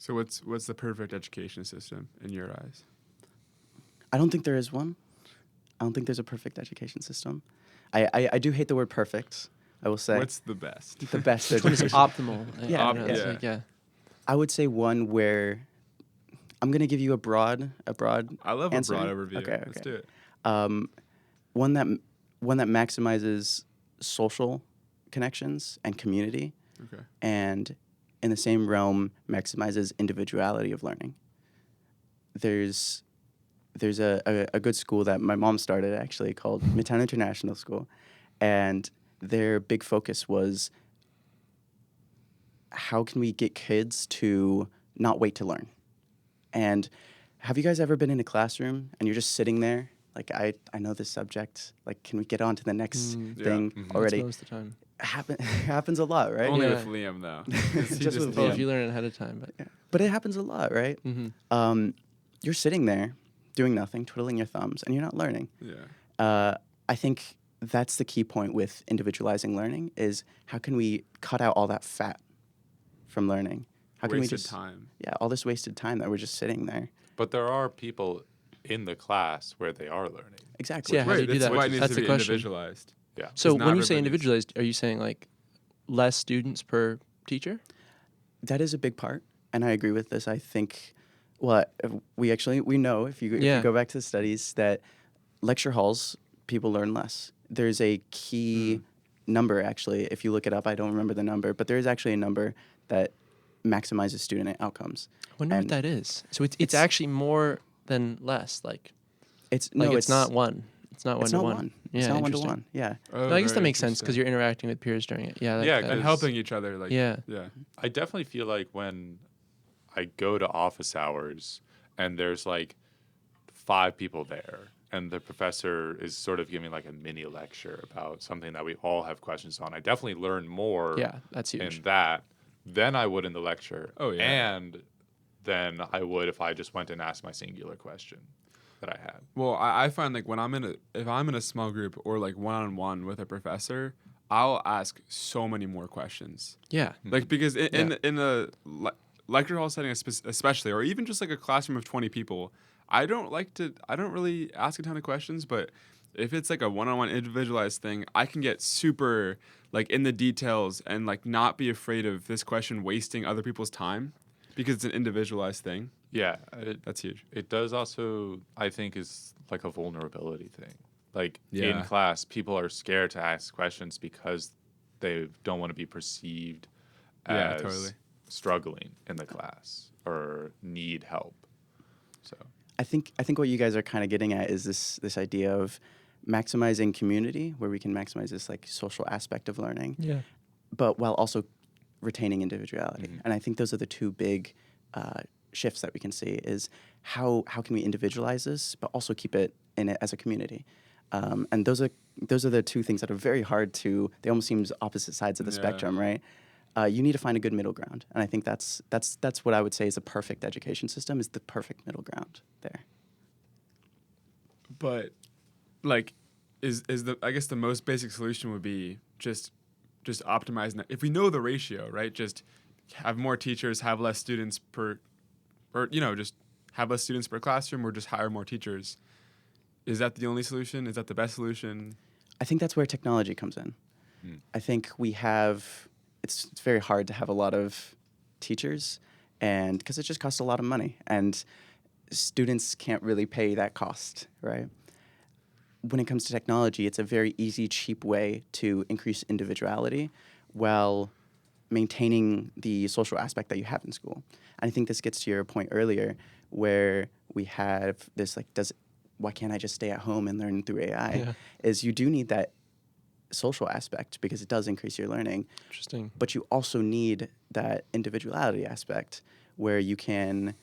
So what's the perfect education system in your eyes? I don't think there is one. I don't think there's a perfect education system. I do hate the word perfect, I will say. What's the best? The best Which one is education? optimal? Yeah, It's yeah. like, yeah. I would say one where I'm going to give you a broad I love answer. a broad overview. Okay. Let's do it. One that maximizes social connections and community, Okay. and in the same realm maximizes individuality of learning. There's a good school that my mom started actually called Midtown International School, and their big focus was how can we get kids to not wait to learn. And have you guys ever been in a classroom and you're just sitting there like, I know this subject, like, can we get on to the next thing already? That's most of the time. Happens a lot, right? Only Yeah. with Liam though. Just with Well, Liam. if you learn it ahead of time, but Yeah. But it happens a lot, right? You're sitting there doing nothing, twiddling your thumbs, and you're not learning. Yeah. I think that's the key point with individualizing learning is how can we cut out all that fat from learning? How can we Wasted just time. Yeah, all this wasted time that we're just sitting there. But there are people in the class where they are learning. Exactly. So yeah, how do you do That's that? why it needs That's to the be question. individualized. Yeah. So not when you say everybody's- individualized, are you saying like less students per teacher? That is a big part, and I agree with this. I think, well, we know if you go back to the studies that lecture halls, people learn less. There's a key number, actually, if you look it up, I don't remember the number, but there is actually a number that maximizes student outcomes. I wonder what And that is. So it's actually more than less. Like It's it's not one. It's not one It's to not one. one. Yeah, It's not one to interesting. one. Yeah. Oh, No, I guess that very makes sense because interesting. you're interacting with peers during it. Yeah. Yeah, and helping each other. Like Yeah. Yeah. I definitely feel like when I go to office hours and there's like 5 people there and the professor is sort of giving like a mini lecture about something that we all have questions on, I definitely learn more Yeah, that's huge. in that than I would in the lecture. Oh, yeah. And than I would if I just went and asked my singular question that I had. Well, I find like when if I'm in a small group or like one-on-one with a professor, I'll ask so many more questions. Yeah. Like because in a lecture hall setting especially, or even just like a classroom of 20 people, I don't really ask a ton of questions, but if it's like a one-on-one individualized thing, I can get super like in the details and like not be afraid of this question wasting other people's time because it's an individualized thing. Yeah, That's huge. it does also, I think, is like a vulnerability thing. Like Yeah. in class, people are scared to ask questions because they don't want to be perceived Yeah, as totally. struggling in the class or need help. So I think what you guys are kind of getting at is this idea of maximizing community, where we can maximize this like social aspect of learning, Yeah. but while also retaining individuality. And I think those are the two big shifts that we can see is how can we individualize this, but also keep it in it as a community. And those are the two things that are very hard to. They almost seem opposite sides of the Yeah. spectrum, right? You need to find a good middle ground, and I think that's what I would say is a perfect education system is the perfect middle ground there. But like is the I guess the most basic solution would be just optimizing that. If we know the ratio, right? Just have more teachers, have less students per just have less students per classroom or just hire more teachers. Is that the only solution? Is that the best solution? I think that's where technology comes in. I think we have it's very hard to have a lot of teachers, and because it just costs a lot of money, and students can't really pay that cost, right? When it comes to technology, it's a very easy, cheap way to increase individuality while maintaining the social aspect that you have in school. And I think this gets to your point earlier where we have this like, why can't I just stay at home and learn through AI? Yeah. Is you do need that social aspect because it does increase your learning. Interesting. But you also need that individuality aspect where you can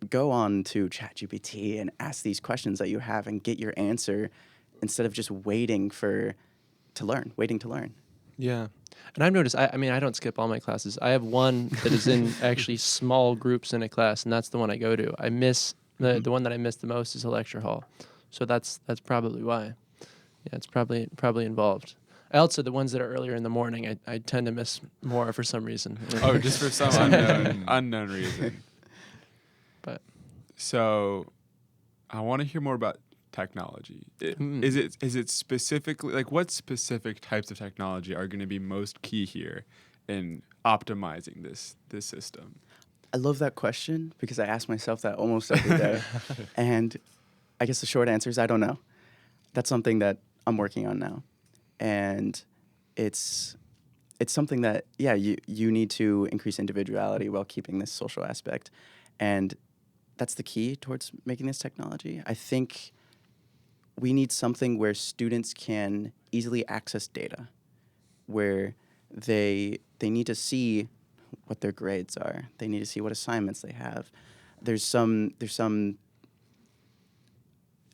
go on to ChatGPT and ask these questions that you have and get your answer instead of just waiting to learn. Yeah. And I've noticed, I mean, I don't skip all my classes. I have one that is in actually small groups in a class, and that's the one I go to. I miss, the one that I miss the most is a lecture hall. So that's probably why. Yeah, it's probably involved. Also, the ones that are earlier in the morning, I tend to miss more for some reason. Oh, just for some unknown reason. But So, I want to hear more about technology. Is it specifically like what specific types of technology are going to be most key here in optimizing this system? I love that question because I ask myself that almost every day. And I guess the short answer is I don't know. That's something that I'm working on now. And it's something that, yeah, you need to increase individuality while keeping this social aspect. And that's the key towards making this technology. I think we need something where students can easily access data, where they need to see what their grades are. They need to see what assignments they have. There's some.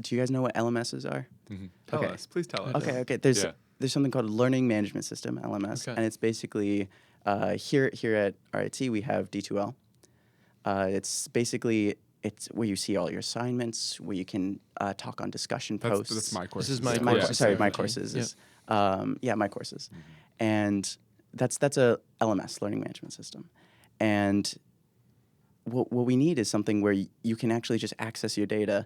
Do you guys know what LMSs are? Tell Okay. us, please tell us. Okay. There's Yeah. something called Learning Management System (LMS), Okay. and it's basically here at RIT we have D2L. It's basically where you see all your assignments, where you can talk on discussion posts. That's my course. This is my My course. course. Sorry, my Yeah. courses. Yeah. Is, my courses, and that's a LMS, Learning Management System, and what we need is something where you can actually just access your data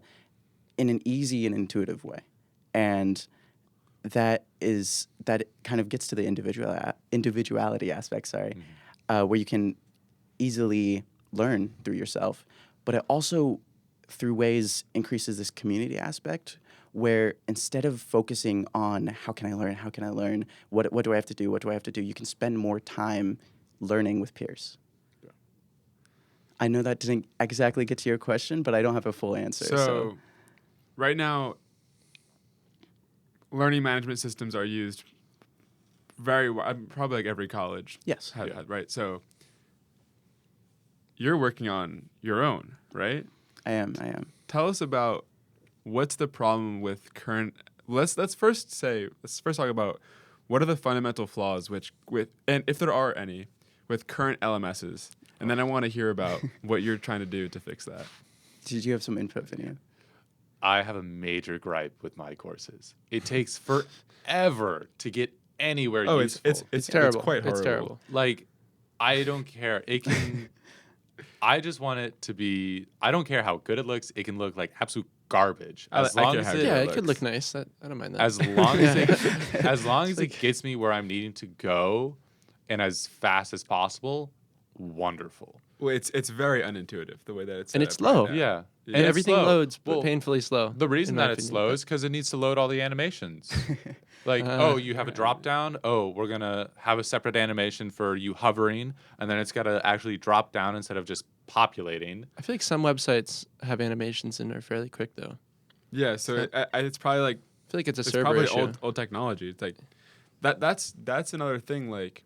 in an easy and intuitive way, and that kind of gets to the individuality aspect. Sorry, where you can easily learn through yourself, but it also through ways increases this community aspect where instead of focusing on how can I learn, what do I have to do, you can spend more time learning with peers. Yeah. I know that didn't exactly get to your question, but I don't have a full answer. So right now, learning management systems are used probably like every college. Yes. Has that, right? So you're working on your own, right? I am. Tell us about what's the problem with current. Let's first talk about what are the fundamental flaws and if there are any with current LMSs, and then I want to hear about what you're trying to do to fix that. Did you have some input, Vinny? I have a major gripe with my courses. It takes forever to get anywhere Oh, useful. it's terrible. It's quite horrible. It's terrible. Like, I don't care. It can. I just want it to be. I don't care how good it looks. It can look like absolute garbage. I As care long how as good it, Yeah, it it could looks. look nice. I don't mind that. as long as It's it gets me where I'm needing to go, and as fast as possible, wonderful. Well, it's very unintuitive the way that it's And set it's up right slow. now. Yeah. and it's everything slow. loads Well, painfully slow. The reason in my that it's opinion, slow but- is because it needs to load all the animations. Like, you have a drop down. Oh, we're going to have a separate animation for you hovering, and then it's got to actually drop down instead of just populating. I feel like some websites have animations and are fairly quick though. Yeah, so it's probably like I feel like it's a it's server probably issue. old technology. It's like that's another thing. Like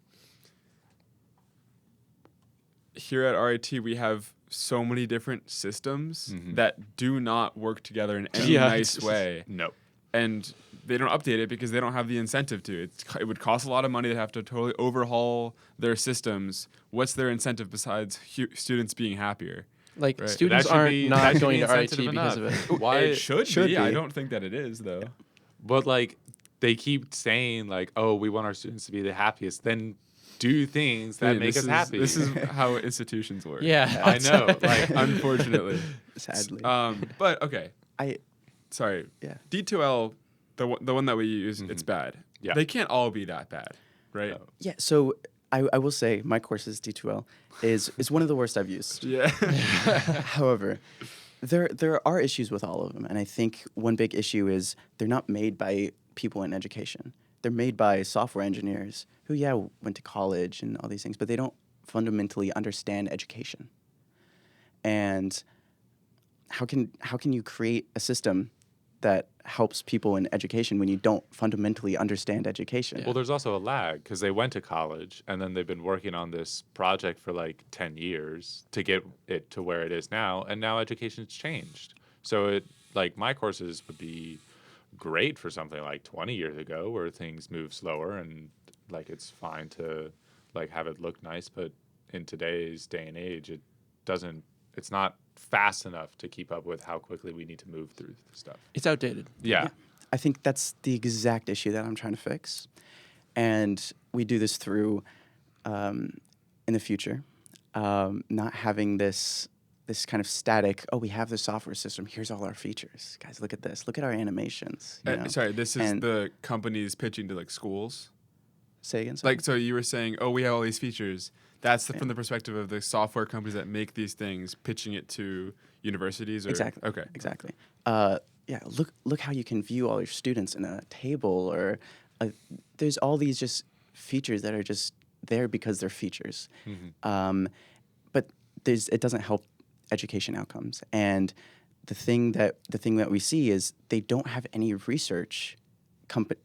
here at RIT, we have so many different systems that do not work together in any Yeah. nice way, No. and they don't update it because they don't have the incentive to. It would cost a lot of money to have to totally overhaul their systems. What's their incentive besides students being happier? Like Right. students That should aren't be- not that should going be to RIT insensitive because enough. of it. Why It should be. I be. don't think that it is though. But like they keep saying like, "Oh, we want our students to be the happiest." Then do things that I mean, make us happy. This is how institutions work. Yeah, I know. Like, Unfortunately. Sadly. But okay. I Sorry. yeah. D2L, the one that we use, it's bad. Yeah. They can't all be that bad, right? No. Yeah, so I will say my courses D2L is one of the worst I've used. Yeah. However, there are issues with all of them, and I think one big issue is they're not made by people in education. They're made by software engineers who went to college and all these things, but they don't fundamentally understand education. And how can you create a system that helps people in education when you don't fundamentally understand education? Well, there's also a lag because they went to college and then they've been working on this project for like 10 years to get it to where it is now, and now education's changed. So my courses would be great for something like 20 years ago where things move slower and like it's fine to like have it look nice, but in today's day and age it's not fast enough to keep up with how quickly we need to move through stuff. It's outdated. Yeah. I think that's the exact issue that I'm trying to fix. And we do this through, in the future, not having this kind of static, oh, we have the software system, here's all our features. Guys, look at this. Look at our animations. You know? Sorry, this is And- the companies pitching to like schools. Say again, sorry? Like, so you were saying, oh, we have all these features. That's from the perspective of the software companies that make these things, pitching it to universities. Or, Exactly. Okay. Exactly. Yeah. Look how you can view all your students in a table, or there's all these just features that are just there because they're features. But it doesn't help education outcomes. And the thing that we see is they don't have any research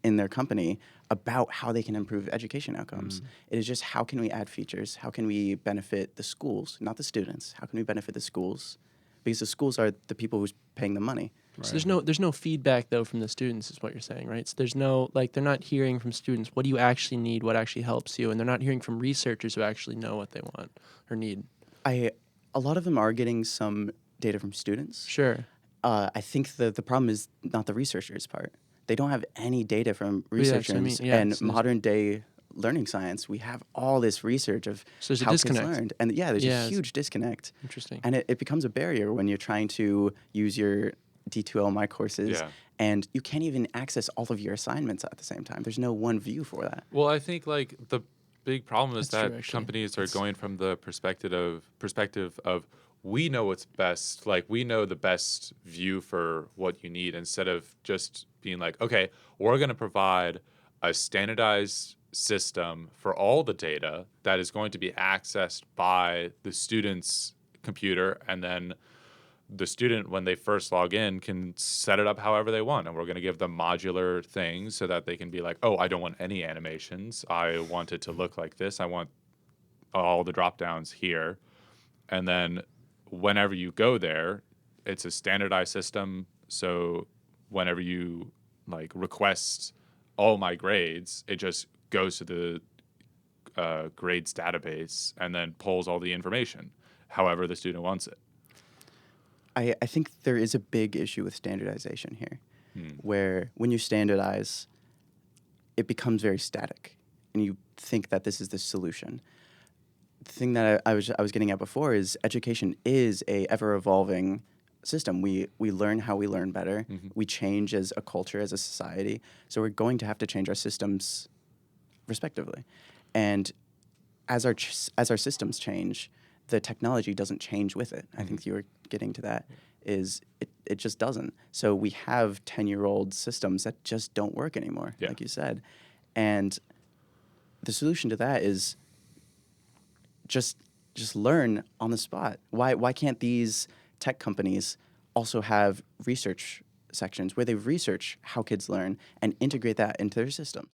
in their company about how they can improve education outcomes. It is just, how can we add features? How can we benefit the schools, not the students? How can we benefit the schools? Because the schools are the people who's paying the money. So there's no feedback though from the students, is what you're saying, right? So there's no, like, they're not hearing from students, what do you actually need, what actually helps you, and they're not hearing from researchers who actually know what they want or need. A lot of them are getting some data from students. Sure. I think the problem is not the researchers' part. They don't have any data from Yeah, that's what I researchers. mean. Yeah, And so there's- modern day learning science, we have all this research of So there's a how kids disconnect. learned. And there's Yeah, a it's- huge disconnect. Interesting. And it becomes a barrier when you're trying to use your D2LMI courses, Yeah. and you can't even access all of your assignments at the same time. There's no one view for that. Well, I think like the big problem is That's true, that actually. companies are going from the perspective of we know what's best, like we know the best view for what you need, instead of just being like, okay, we're going to provide a standardized system for all the data that is going to be accessed by the student's computer, and then the student, when they first log in, can set it up however they want. And we're going to give them modular things so that they can be like, oh, I don't want any animations. I want it to look like this. I want all the drop downs here. And then whenever you go there, it's a standardized system. So whenever you like request all my grades, it just goes to the grades database and then pulls all the information however the student wants it. I think there is a big issue with standardization here, where when you standardize, it becomes very static, and you think that this is the solution. The thing that I was getting at before is education is a ever-evolving system. We learn how we learn better. We change as a culture, as a society. So we're going to have to change our systems respectively. And as our systems change, the technology doesn't change with it. I think you were getting to that. Is it just doesn't. So we have 10-year-old systems that just don't work anymore, like you said. And the solution to that is just learn on the spot. Why can't these tech companies also have research sections where they research how kids learn and integrate that into their system?